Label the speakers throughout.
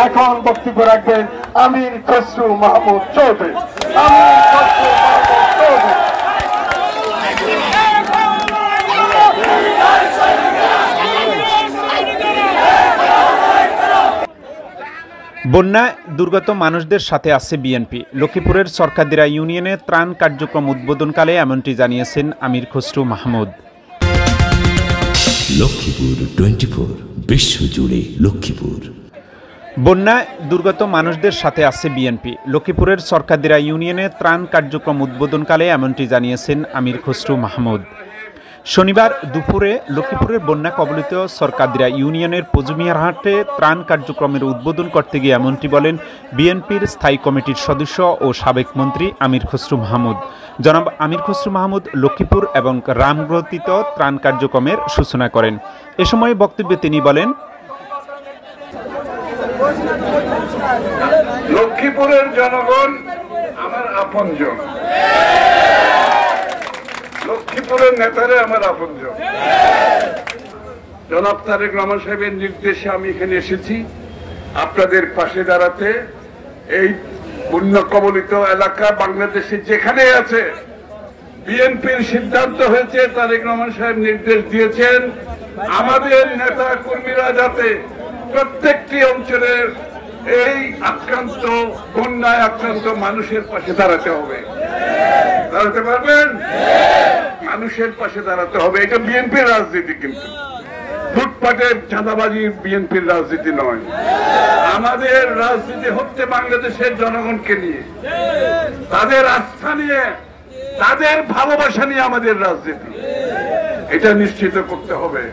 Speaker 1: এখন বক্তব্য রাখবেন আমির খসরু মাহমুদ চৌধুরী। আমির খসরু মাহমুদ চৌধুরী।
Speaker 2: বন্যায় দুর্গত মানুষদের সাথে আছে বিএনপি। লক্ষ্মীপুরের সরকারদিরা ইউনিয়নে ত্রাণ কার্যক্রম উদ্বোধনকালে এমনটি জানিয়েছেন আমির খসরু মাহমুদ।
Speaker 3: লক্ষ্মীপুর 24 বিশ্বজুড়ে লক্ষ্মীপুর।
Speaker 2: বন্যায় দুর্গত মানুষদের সাথে আছে বিএনপি। লক্ষ্মীপুরের সরকারদিরা ইউনিয়নে ত্রাণ কার্যক্রম উদ্বোধনকালে এমনটি জানিয়েছেন আমির খসরু মাহমুদ। শনিবার দুপুরে লক্ষ্মীপুরের বন্যা কবলিত সরকারদিরা ইউনিয়নের পজুমিয়ারহাটে ত্রাণ কার্যক্রমের উদ্বোধন করতে গিয়ে এমনটি বলেন বিএনপির স্থায়ী কমিটির সদস্য ও সাবেক মন্ত্রী আমির খসরু মাহমুদ। জনাব আমির খসরু মাহমুদ লক্ষ্মীপুর এবং রামগ্রথিত ত্রাণ কার্যক্রমের সূচনা করেন। এ সময় বক্তব্যে তিনি বলেন,
Speaker 1: লক্ষ্মীপুরের জনগণ আমার আপনজন, লক্ষ্মীপুরের নেতারা আমার আপনজন। জনাব তারেক রহমান সাহেবের নির্দেশে আমি এখানে এসেছি আপনাদের পাশে দাঁড়াতে। এই বন্যা কবলিত এলাকা বাংলাদেশে যেখানে আছে বিএনপির সিদ্ধান্ত হয়েছে, তারেক রহমান সাহেব নির্দেশ দিয়েছেন আমাদের নেতা কর্মীরা যাতে প্রত্যেকটি অঞ্চলের এই আক্রান্ত বন্যায় আক্রান্ত মানুষের পাশে দাঁড়াতে হবে। দাঁড়াতে পারবেন? মানুষের পাশে দাঁড়াতে হবে। এটা বিএনপির রাজনীতি, কিন্তু লুটপাটের চাঁদাবাজির বিএনপির রাজনীতি নয়। আমাদের রাজনীতি হচ্ছে বাংলাদেশের জনগণকে নিয়ে, তাদের আস্থা নিয়ে, তাদের ভালোবাসা নিয়ে আমাদের রাজনীতি। এটা নিশ্চিত করতে হবে।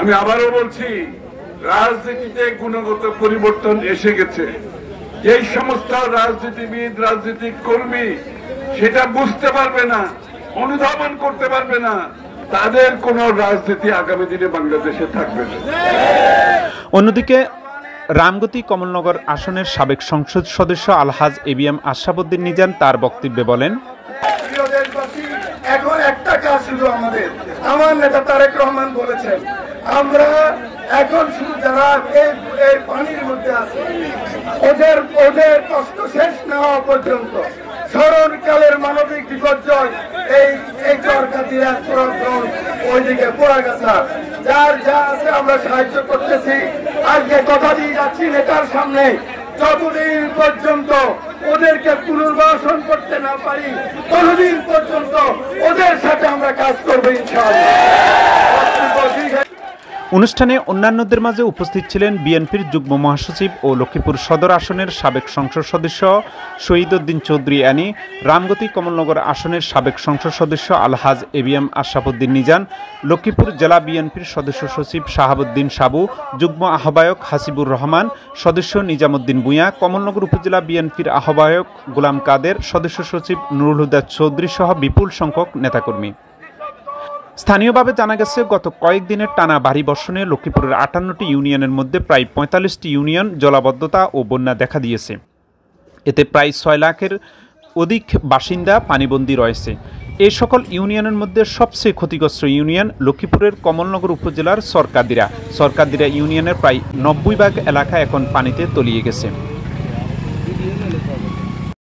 Speaker 1: আমি আবারও বলছি, রাজনীতিতে গুণগত পরিবর্তন এসে গেছে। এই সমস্ত রাজনীতিবিদ, রাজনৈতিক কর্মী সেটা বুঝতে পারবে না, অনুধাবন করতে পারবে না, তাদের কোন রাজনীতি আগামী দিনে বাংলাদেশে থাকবে না।
Speaker 2: অন্যদিকে রামগতি কমলনগর আসনের সাবেক সংসদ সদস্য আলহাজ এবিএম আশরাফুদ্দিন নিজান তার বক্তব্যে বলেন,
Speaker 1: এখন একটা কাজ শুধু আমাদের, আমার নেতা তারেক রহমান বলেছেন আমরা এখন শুধু যারা এই পানির মধ্যে আছে ওদের কষ্ট শেষ না হওয়া পর্যন্ত স্মরণকালের মানবিক বিপর্যয় এই সরকারিরা ওইদিকে পোড়াগাছা যার যা আছে আমরা সাহায্য করতেছি। আজকে কথা দিয়ে যাচ্ছি নেতার সামনে, যতদিন পর্যন্ত ওদেরকে পুনর্বাসন করতে না পারি ততদিন পর্যন্ত ওদের সাথে আমরা কাজ করবো ইনশাআল্লাহ।
Speaker 2: অনুষ্ঠানে অন্যান্যদের মাঝে উপস্থিত ছিলেন বিএনপির যুগ্ম মহাসচিব ও লক্ষ্মীপুর সদর আসনের সাবেক সংসদ সদস্য শহীদ উদ্দিন চৌধুরী আনি, রামগতি কমলনগর আসনের সাবেক সংসদ সদস্য আলহাজ এবিএম আশরাফুদ্দিন নিজান, লক্ষ্মীপুর জেলা বিএনপির সদস্য সচিব শাহাবুদ্দিন সাবু, যুগ্ম আহ্বায়ক হাসিবুর রহমান, সদস্য নিজামুদ্দিন ভূঁইয়া, কমলনগর উপজেলা বিএনপির আহ্বায়ক গোলাম কাদের, সদস্য সচিব নুরুল হুদা চৌধুরী সহ বিপুল সংখ্যক নেতাকর্মী। স্থানীয়ভাবে জানা গেছে, গত কয়েকদিনের টানা ভারী বর্ষণে লক্ষ্মীপুরের 58টি ইউনিয়নের মধ্যে প্রায় 45টি ইউনিয়ন জলাবদ্ধতা ও বন্যা দেখা দিয়েছে। এতে প্রায় 6 লাখের অধিক বাসিন্দা পানিবন্দী রয়েছে। এই সকল ইউনিয়নের মধ্যে সবচেয়ে ক্ষতিগ্রস্ত ইউনিয়ন লক্ষ্মীপুরের কমলনগর উপজেলার সরকারদিরা ইউনিয়নের প্রায় 90 ভাগ এলাকা এখন পানিতে তলিয়ে গেছে।